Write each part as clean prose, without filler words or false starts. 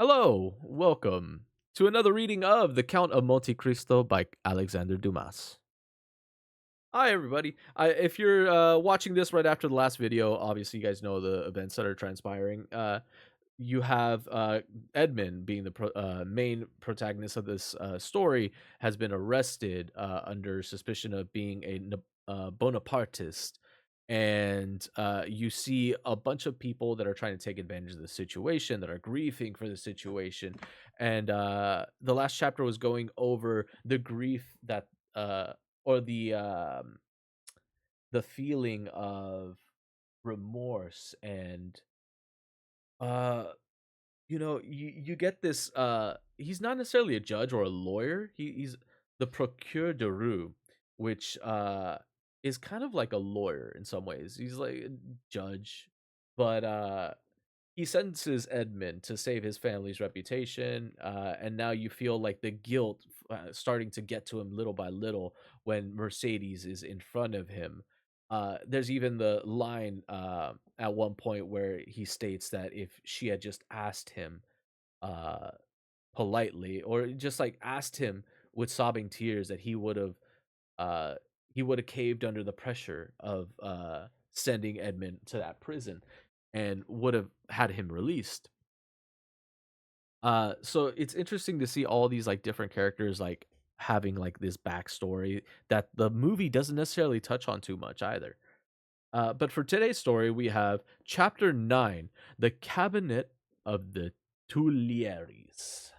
Hello, welcome to another reading of The Count of Monte Cristo by Alexander Dumas. Hi, everybody. If you're watching this right after the last video, obviously you guys know the events that are transpiring. You have Edmund, being the main protagonist of this story, has been arrested under suspicion of being a Bonapartist. And you see a bunch of people that are trying to take advantage of the situation, that are grieving for the situation. And the last chapter was going over the grief that, or the feeling of remorse and uh you get this he's not necessarily a judge or a lawyer. He's the procureur de rue, which is kind of like a lawyer in some ways. He's like a judge, but he sentences Edmund to save his family's reputation, and now you feel like the guilt starting to get to him little by little when Mercedes is in front of him. There's even the line at one point where he states that if she had just asked him uh, politely, or just like asked him with sobbing tears, that uh, he would have caved under the pressure of sending Edmund to that prison and would have had him released. So it's interesting to see all these like different characters like having like this backstory that the movie doesn't necessarily touch on too much either. But for today's story, we have chapter 9, The Cabinet of the Tuileries.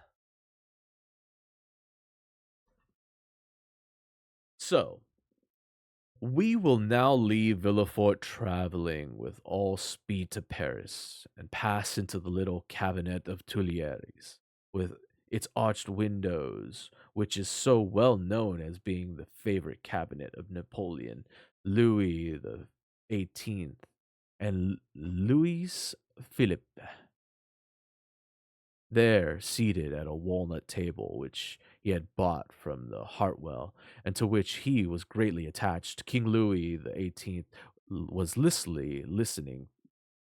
So, we will now leave Villefort traveling with all speed to Paris and pass into the little cabinet of Tuileries, with its arched windows, which is so well known as being the favorite cabinet of Napoleon, Louis the 18th, and Louis Philippe. There, seated at a walnut table which he had bought from the Hartwell, and to which he was greatly attached, King Louis the 18th was listily listening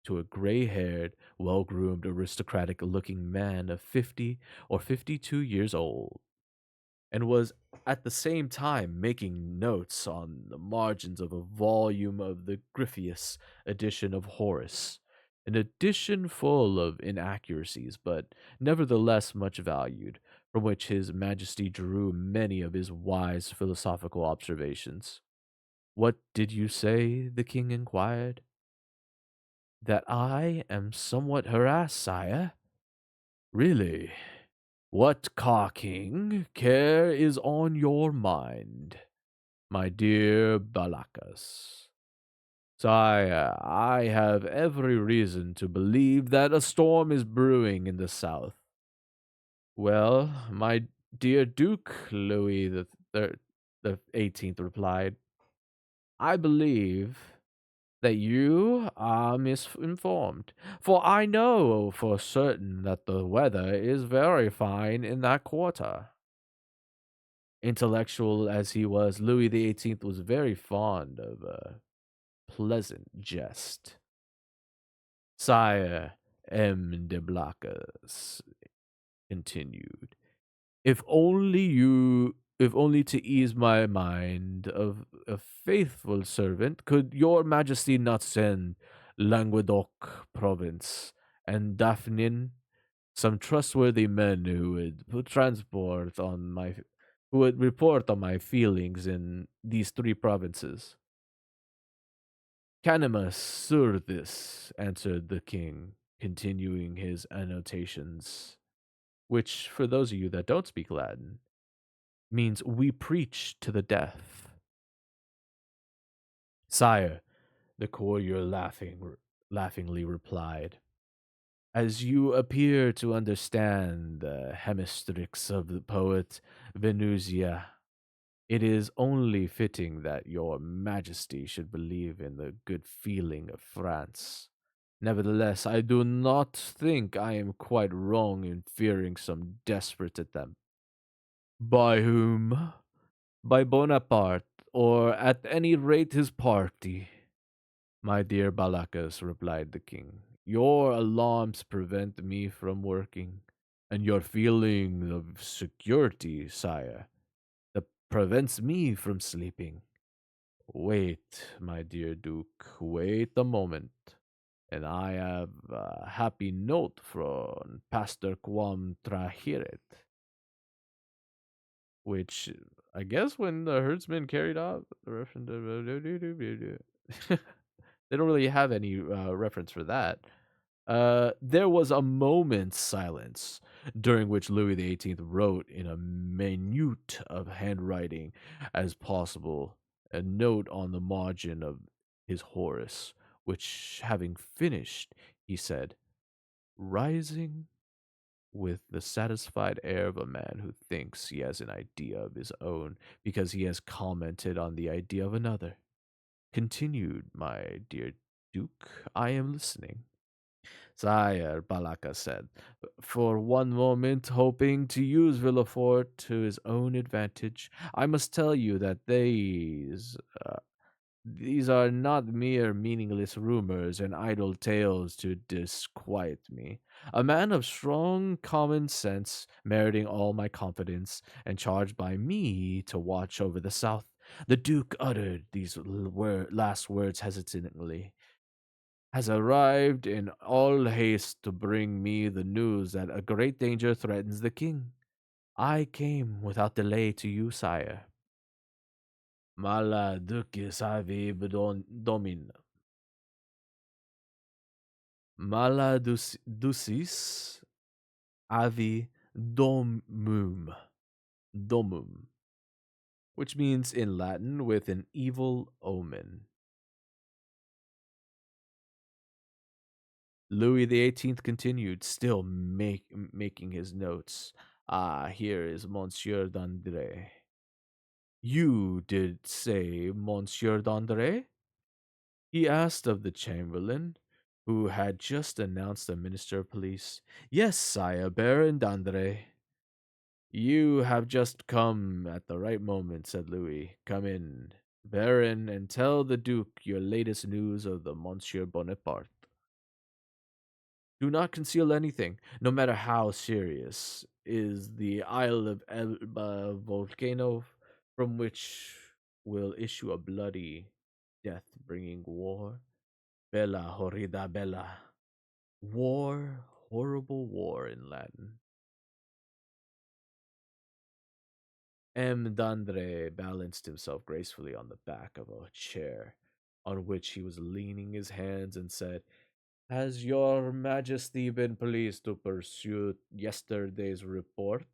to a gray-haired, well-groomed, aristocratic-looking man of 50 or 52 years old, and was at the same time making notes on the margins of a volume of the Griffius edition of Horace, an edition full of inaccuracies, but nevertheless much valued, from which his Majesty drew many of his wise philosophical observations. What did you say? The king inquired. That I am somewhat harassed, sire. Really? What, King, care is on your mind, my dear Balacas? Sire, I have every reason to believe that a storm is brewing in the south. Well, my dear Duke, Louis the 18th replied, I believe that you are misinformed, for I know for certain that the weather is very fine in that quarter. Intellectual as he was, Louis the 18th was very fond of a pleasant jest. Sire M. de Blacas continued, if only to ease my mind of a faithful servant, could your majesty not send Languedoc province and Daphnin some trustworthy men who would report on my feelings in these three provinces? Canimus surdis, answered the king, continuing his annotations, which, for those of you that don't speak Latin, means we preach to the deaf. Sire, the courier laughingly replied, as you appear to understand the hemistrix of the poet Venusia, it is only fitting that your majesty should believe in the good feeling of France. Nevertheless, I do not think I am quite wrong in fearing some desperate attempt. By whom? By Bonaparte, or at any rate his party. My dear Balacas, replied the king, your alarms prevent me from working. and your feeling of security, sire, that prevents me from sleeping. Wait, my dear Duke, wait a moment. And I have a happy note from Pastor Quam Trahiret, which I guess when the herdsman carried out the reference, they don't really have any reference for that. There was a moment's silence during which Louis XVIII wrote in a minute of handwriting as possible a note on the margin of his Horace, which having finished, he said, rising with the satisfied air of a man who thinks he has an idea of his own because he has commented on the idea of another. Continued, my dear Duke, I am listening. Sire, Balaka said, for one moment hoping to use Villefort to his own advantage, I must tell you that these are not mere meaningless rumors and idle tales to disquiet me. A man of strong common sense, meriting all my confidence, and charged by me to watch over the South. The Duke uttered these last words hesitantly, has arrived in all haste to bring me the news that a great danger threatens the king. I came without delay to you, sire. Mala ducis avi domin. Mala ducis avi domum, which means in Latin with an evil omen. Louis XVIII continued, still making his notes. Ah, here is Monsieur d'André. You did say Monsieur d'André? He asked of the chamberlain, who had just announced the minister of police. Yes, sire, Baron d'André. You have just come at the right moment, said Louis. Come in, Baron, and tell the Duke your latest news of the Monsieur Bonaparte. Do not conceal anything, no matter how serious. Is the Isle of Elba volcano from which will issue a bloody, death bringing war? Bella horrida bella. War, horrible war in Latin. M. Dandre balanced himself gracefully on the back of a chair on which he was leaning his hands and said, has your majesty been pleased to pursue yesterday's report?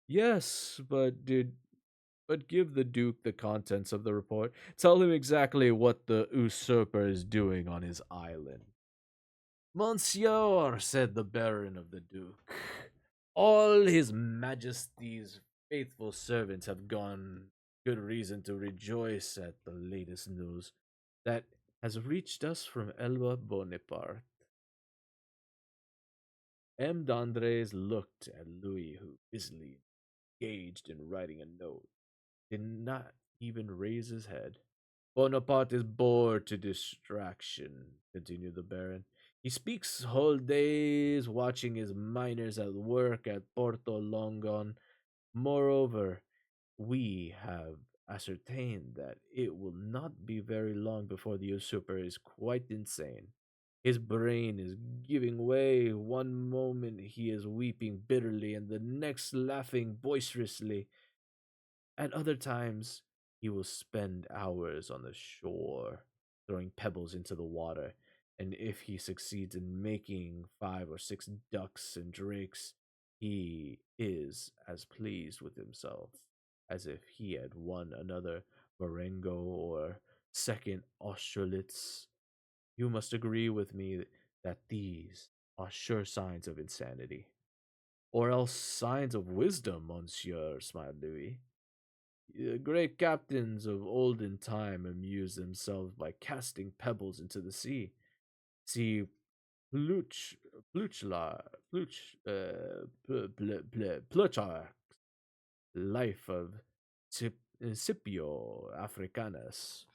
Yes, but give the duke the contents of the report. Tell him exactly what the usurper is doing on his island. Monsieur, said the Baron of the Duke, all his Majesty's faithful servants have gone good reason to rejoice at the latest news that has reached us from Elba Bonaparte. M. Dandres looked at Louis, who, busily engaged in writing a note, did not even raise his head. Bonaparte is bored to distraction, continued the Baron. He speaks whole days watching his miners at work at Porto Longon. Moreover, we have ascertained that it will not be very long before the usurper is quite insane. His brain is giving way. One moment he is weeping bitterly, and the next laughing boisterously. At other times, he will spend hours on the shore, throwing pebbles into the water, and if he succeeds in making 5 or 6 ducks and drakes, he is as pleased with himself as if he had won another Marengo or second Austerlitz. You must agree with me that these are sure signs of insanity. Or else signs of wisdom, monsieur, smiled Louis. The great captains of olden time amused themselves by casting pebbles into the sea. See Pluch, Pluchla, Pluch, Plutarch's life of Scipio Africanus.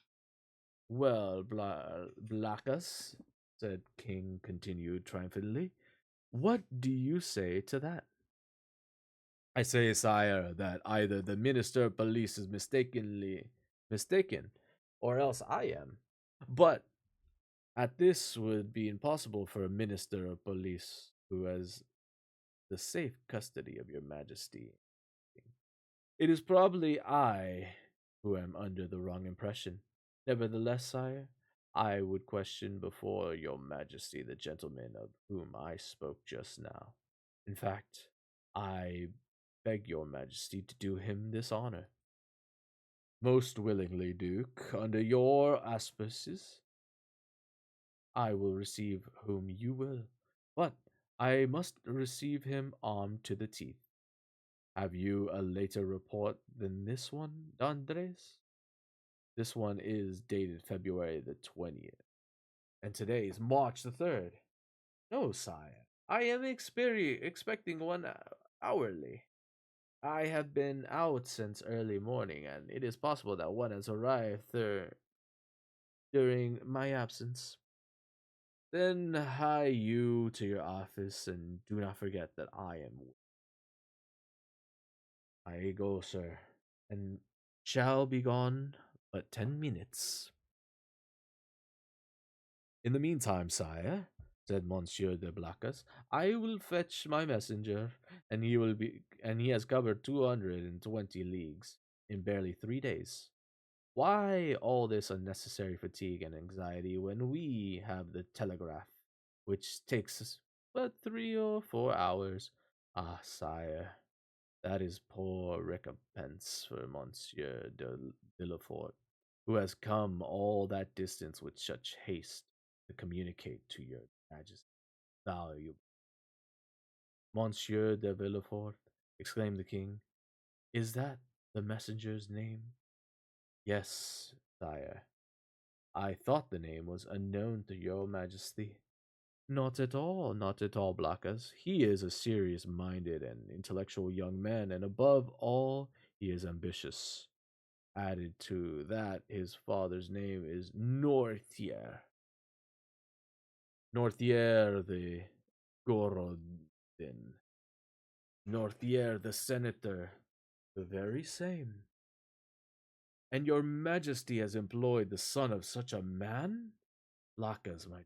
Well, Blackus, said King, continued triumphantly, What do you say to that? I say, sire, that either the minister of police is mistakenly mistaken, or else I am. But at this would be impossible for a minister of police who has the safe custody of your majesty. It is probably I who am under the wrong impression. Nevertheless, sire, I would question before your majesty the gentleman of whom I spoke just now. In fact, I beg your majesty to do him this honor. Most willingly, Duke. Under your auspices, I will receive whom you will, but I must receive him armed to the teeth. Have you a later report than this one, Andres? This one is dated February the 20th, and today is March the 3rd. No, sire. I am expecting one hourly. I have been out since early morning, and it is possible that one has arrived there during my absence. Then hie you to your office, and do not forget that I am. I go, sir, and shall be gone but 10 minutes. In the meantime, sire, said Monsieur de Blacas, I will fetch my messenger, and he has covered 220 leagues in barely 3 days. Why all this unnecessary fatigue and anxiety when we have the telegraph, which takes us but 3 or 4 hours? Ah, sire, that is poor recompense for Monsieur de Villefort, who has come all that distance with such haste to communicate to your Majesty valuable. Monsieur de Villefort, exclaimed the king, is that the messenger's name? Yes, sire. I thought the name was unknown to your Majesty. Not at all, Blackas. He is a serious minded and intellectual young man, and above all, he is ambitious. Added to that, his father's name is Northier. Northier the Gorodin. Northier the senator. The very same. And your majesty has employed the son of such a man? Blackas, my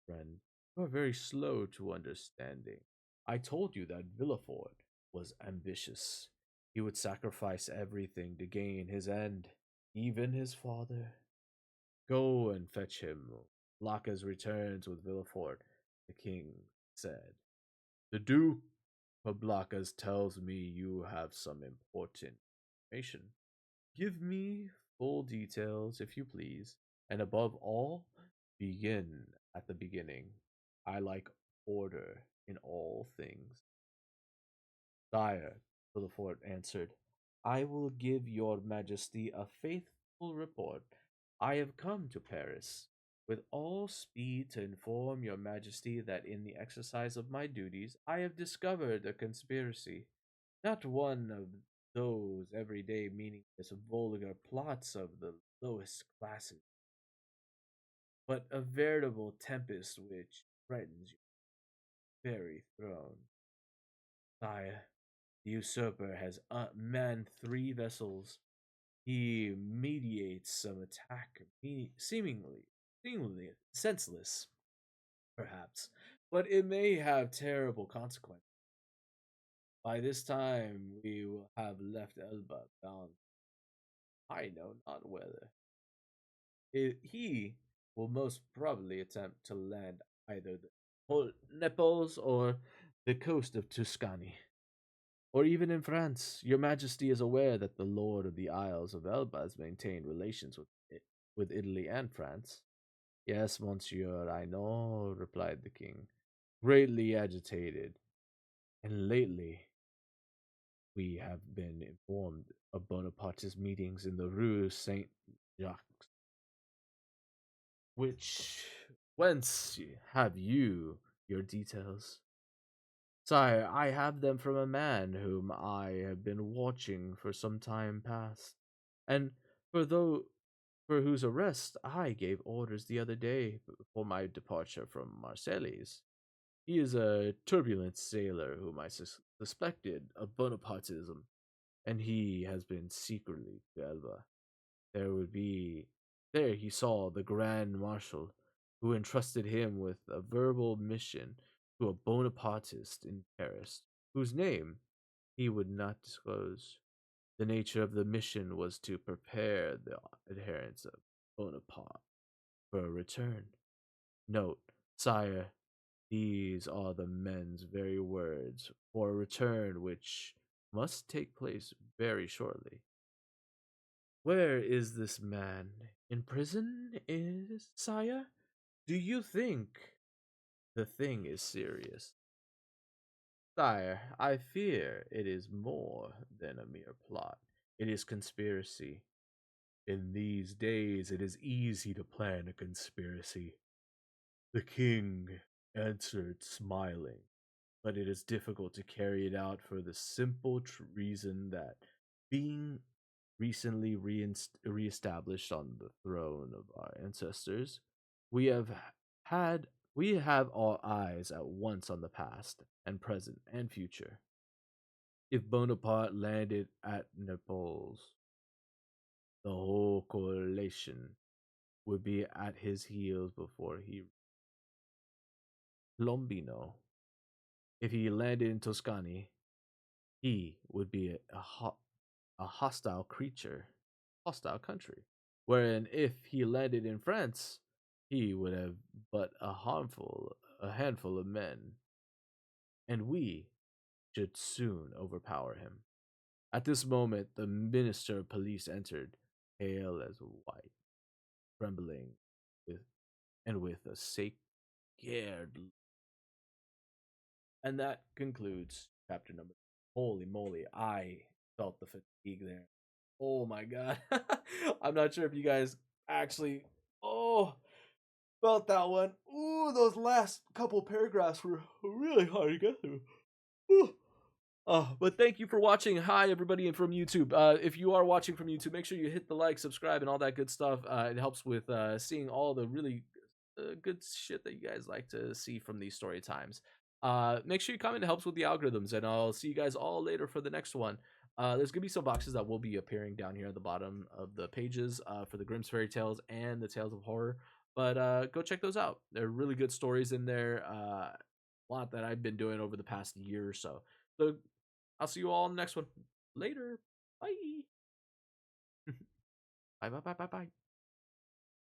friend, you are very slow to understanding. I told you that Villefort was ambitious. He would sacrifice everything to gain his end, even his father. Go and fetch him. Blacas returns with Villefort, the king said. The Duke of Blacas tells me you have some important information. Give me full details, if you please, and above all, begin at the beginning. I like order in all things. Sire, Villefort answered, I will give your majesty a faithful report. I have come to Paris with all speed to inform your majesty that in the exercise of my duties I have discovered a conspiracy, not one of those everyday meaningless vulgar plots of the lowest classes, but a veritable tempest which threatens your very throne. Sire, the usurper has manned 3 vessels. He mediates some attack, seemingly senseless, perhaps, but it may have terrible consequences. By this time, we will have left Elba bound. I know not whether. He will most probably attempt to land either the Naples or the coast of Tuscany. Or even in France, your majesty is aware that the lord of the Isles of Elba has maintained relations with Italy and France. Yes, monsieur, I know, replied the king, greatly agitated. And lately we have been informed of Bonaparte's meetings in the Rue Saint Jacques. Which, whence have you your details? Sire, I have them from a man whom I have been watching for some time past, and for though for whose arrest I gave orders the other day for my departure from Marseilles. He is a turbulent sailor whom I suspected of Bonapartism, and he has been secretly to Elba. There would be there he saw the Grand Marshal, who entrusted him with a verbal mission to a Bonapartist in Paris, whose name he would not disclose. The nature of the mission was to prepare the adherents of Bonaparte for a return. Note, sire, these are the men's very words for a return which must take place very shortly. Where is this man? In prison, is sire? Do you think the thing is serious? Sire, I fear it is more than a mere plot. It is conspiracy. In these days, it is easy to plan a conspiracy. The king answered, smiling, but it is difficult to carry it out for the simple reason that, being recently reestablished on the throne of our ancestors, we have we have our eyes at once on the past and present and future. If Bonaparte landed at Naples, the whole coalition would be at his heels before he Plombino. If he landed in Tuscany, he would be a hostile creature, hostile country. Wherein, if he landed in France, he would have but a handful of men, and we should soon overpower him. At this moment, the minister of police entered, pale as white, trembling, with with a scared. And that concludes chapter number. Holy moly, I felt the fatigue there. Oh my god. I'm not sure if you guys actually felt that one. Ooh, those last couple paragraphs were really hard to get through. Ooh. But thank you for watching. Hi, everybody, and from YouTube. If you are watching from YouTube, make sure you hit the like, subscribe, and all that good stuff. It helps with seeing all the really good shit that you guys like to see from these story times. Make sure you comment. It helps with the algorithms, and I'll see you guys all later for the next one. There's gonna be some boxes that will be appearing down here at the bottom of the pages for the Grimm's fairy tales and the tales of horror. But go check those out. They're really good stories in there. A lot that I've been doing over the past year or so. So I'll see you all in the next one. Later. Bye. Bye, bye, bye, bye, bye.